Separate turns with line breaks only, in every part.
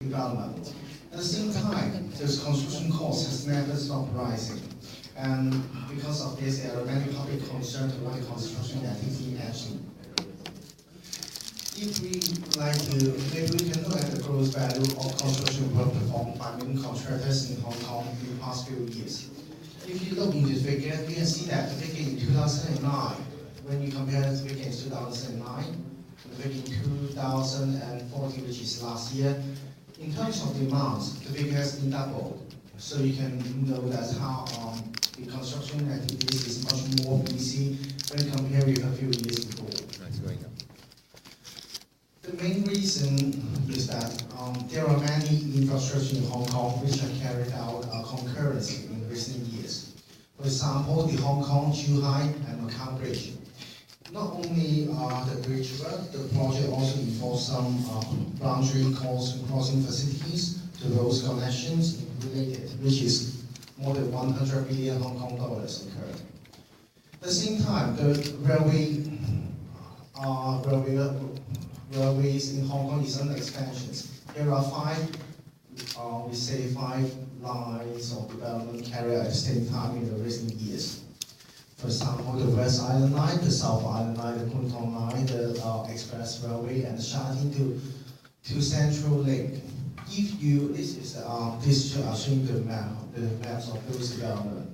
development. At the same time, the construction cost has never stopped rising. And because of this, there are many public concerns about the construction activity actually. If we like to, maybe we can look at the gross value of construction work performed by main contractors in Hong Kong in the past few years. If you look into the figure, you can see that the figure in 2009, when you compare the figure in 2009, the figure in 2014, which is last year, in terms of demand, the figure has been doubled. So you can know that how the construction activities is much more busy when compared with a few years before.
That's going up.
The main reason is that there are many infrastructure in Hong Kong which are carried out concurrently in recent years. For example, the Hong Kong-Zhuhai and Macau Bridge. Not only the bridge work, the project also involves some boundary crossing facilities to those connections related, which is more than 100 billion Hong Kong dollars incurred. At the same time, the railways in Hong Kong is under expansions. There are five lines of development carried out at the same time in the recent years. For example, the West Island Line, the South Island Line, the Kwun Tong Line, the Express Railway, and the Sha-Tin to Central Link. If you, this shows showing the maps of those developments.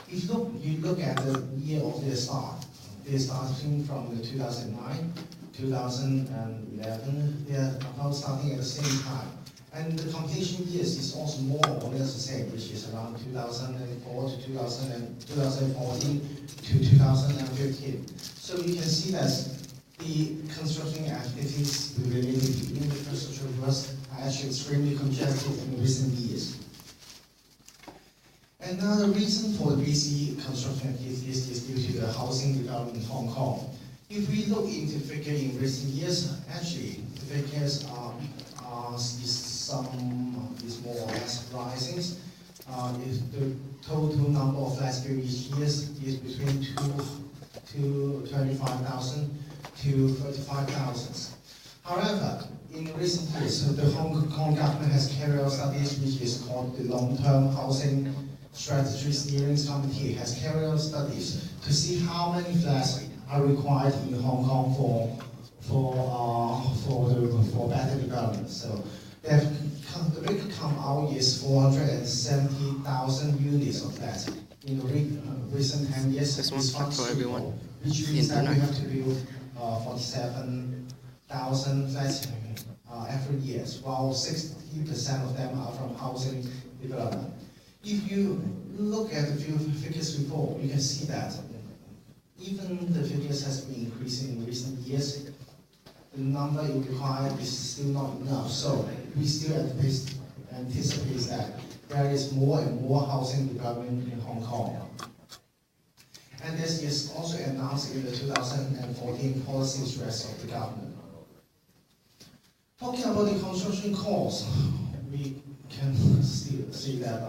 If you look at the year of their start, they're starting from the 2009, 2011, they're about starting at the same time. And the completion years is also more or less the same, which is around 2004 to 2014 to 2015. So you can see that the construction activities related to infrastructure works are actually extremely congested in recent years. Another reason for the busy construction activities is due to the housing development in Hong Kong. If we look into the figure in recent years, actually the figures is more or less rising. If the total number of flats built each year is between 25,000 to 35,000. However, in recent years, the Hong Kong government has carried out studies which is called the Long-Term Housing Strategy Steering Committee, has carried out studies to see how many flats are required in Hong Kong for better development. So the figure come out is 470,000 units of flats in the recent 10 years.
This one's for everyone.
Which means that we have to build 47,000 flats every year, while 60% of them are from housing development. If you look at the few figures before, you can see that even the figures has been increasing in recent years, the number required is still not enough. So we still anticipate that there is more and more housing development in Hong Kong. And this is also announced in the 2014 policy stress of the government. Talking about the construction costs, we can still see that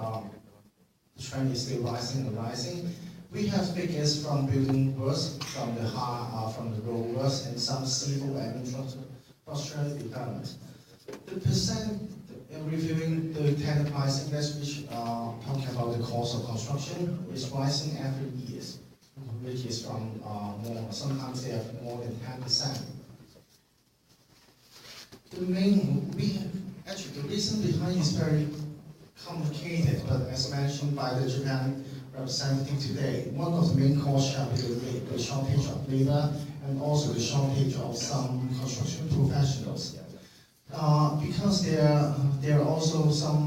the trend is still rising and rising. We have figures from building works, from the road works, and some civil and infrastructure development. The percent reviewing the tender price index, which talking about the cost of construction, is rising every year, which is from sometimes they have more than 10%. The reason behind is very complicated, but as mentioned by the Japan representative today, one of the main causes shall be the shortage of labor and also the shortage of some construction professionals. Because there are also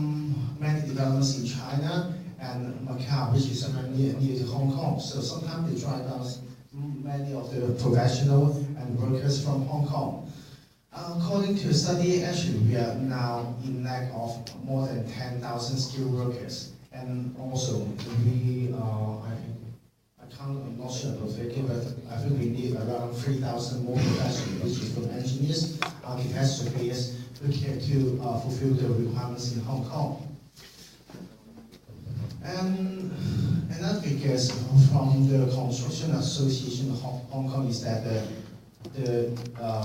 many developments in China and Macau, which is near to Hong Kong. So sometimes they drive out many of the professionals and workers from Hong Kong. According to a study, actually we are now in lack of more than 10,000 skilled workers. And also, I'm not sure about the figure, but I think we need around 3,000 more professionals, which is from engineers, architects, surveyors, to fulfill the requirements in Hong Kong. And another figure from the Construction Association of Hong Kong is that the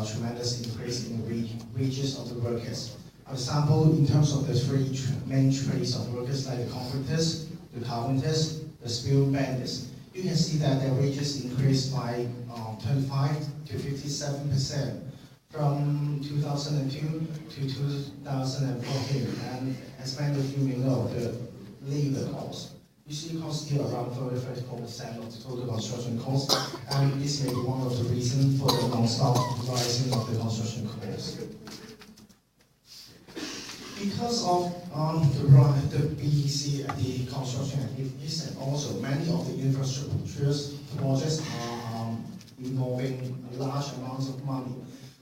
tremendous increase in the wages of the workers. For example, in terms of the three main trades of workers like the contractors, the carpenters, the steel benders, you can see that their wages increased by 25 to 57% from 2002 to 2014. And as many of you may know, the labor cost usually costs still around 34% of the total construction cost, and this may be one of the reasons for the non-stop rising of the construction cost. Because of the BEC at the construction activities, and also many of the infrastructure projects are involving large amounts of money.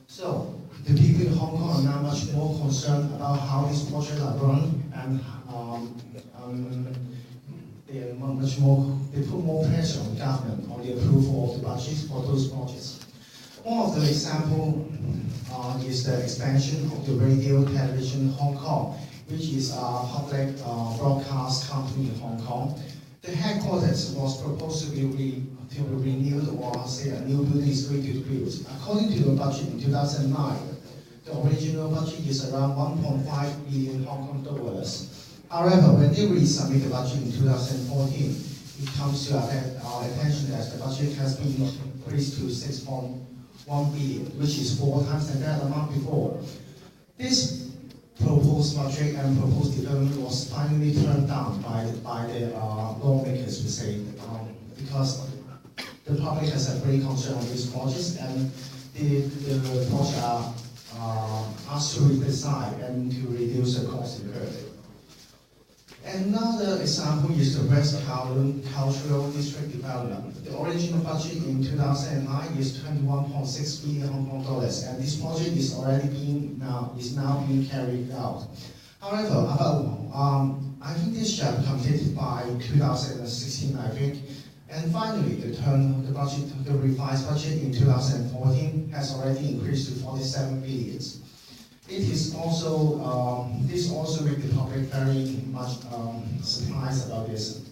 So the people in Hong Kong are now much more concerned about how these projects are run, and they put more pressure on the government on the approval of the budgets for those projects. One of the examples is the expansion of the radio television in Hong Kong, which is a public broadcast company in Hong Kong. The headquarters was proposed to be renewed, or say a new building is going to be built. According to the budget in 2009, the original budget is around 1.5 billion Hong Kong dollars. However, when they resubmit the budget in 2014, it comes to our attention that the budget has been increased to 6.1 billion, which is 4 times that amount before. This proposed budget and proposed development was finally turned down by the lawmakers, we say, because the public has a great concern on these projects, and the projects are asked to redesign and to reduce the cost incurred. Another example is the West Kowloon Cultural District Development. The original budget in 2009 is 21.6 billion Hong Kong dollars, and this project is now being carried out. However, I think this shall be completed by 2016, I think. And finally, the revised budget in 2014 has already increased to 47 billion. It is also, this also makes the public very much surprised about this.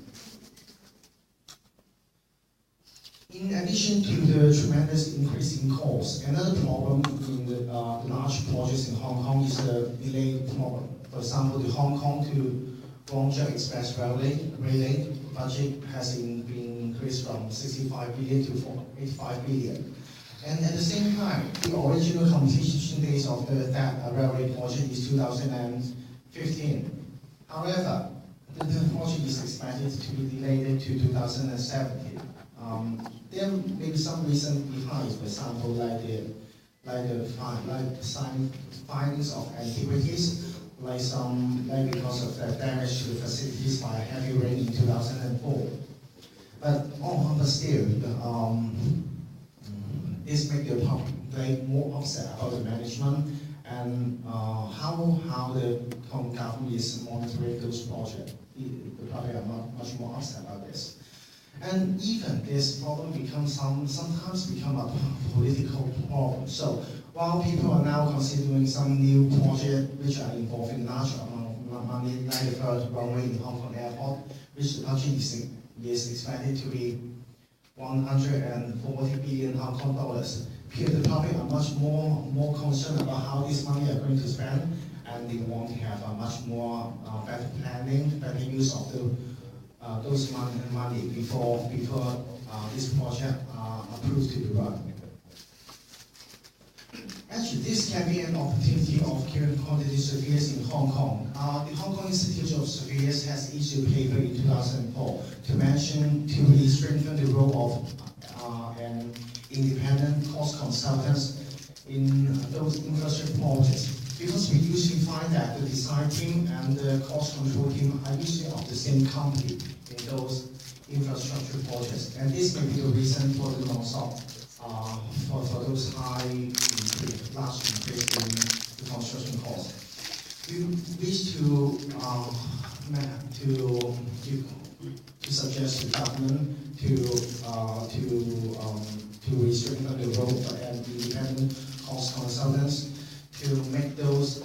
In addition to the tremendous increase in cost, another problem in the large projects in Hong Kong is the delay problem. For example, the Hong Kong to Guangzhou Express Railway budget has been increased from 65 billion to 85 billion. And at the same time, the original completion dates of that railway project is 2015. However, the project is expected to be delayed to 2017. There may be some reason behind, for example, like the findings of antiquities, like because of the damage to the facilities by heavy rain in 2004. But still, this makes the public more upset about the management and how the government is monitoring those projects. The public are much more upset about this. And even this problem sometimes become a political problem. So while people are now considering some new projects which are involving large amount of money, like the third runway in Hong Kong Airport, which the budget is expected to be 140 billion Hong Kong dollars. Here the public are much more concerned about how this money are going to spend, and they want to have a much more better planning, better use of those money before this project approved to be run. Actually, this can be an opportunity of quantity surveillance in Hong Kong. The Hong Kong Institute of Surveillance has issued a paper in 2004 to really strengthen the role of an independent cost consultants in those infrastructure projects. Because we usually find that the design team and the cost control team are usually of the same company in those infrastructure projects. And this may be the reason for the non-stop, for those large increase in the construction costs. We wish to suggest to the government to strengthen the role of independent cost consultants to make those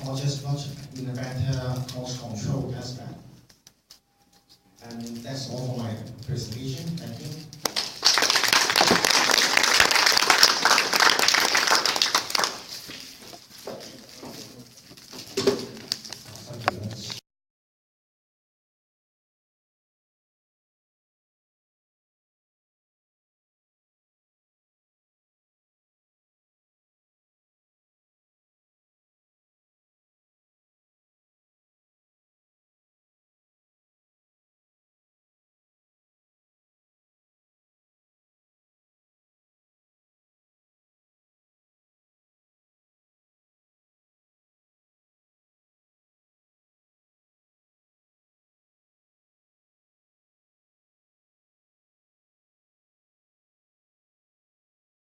projects much in a better cost control aspect. And that's all for my presentation. Thank you.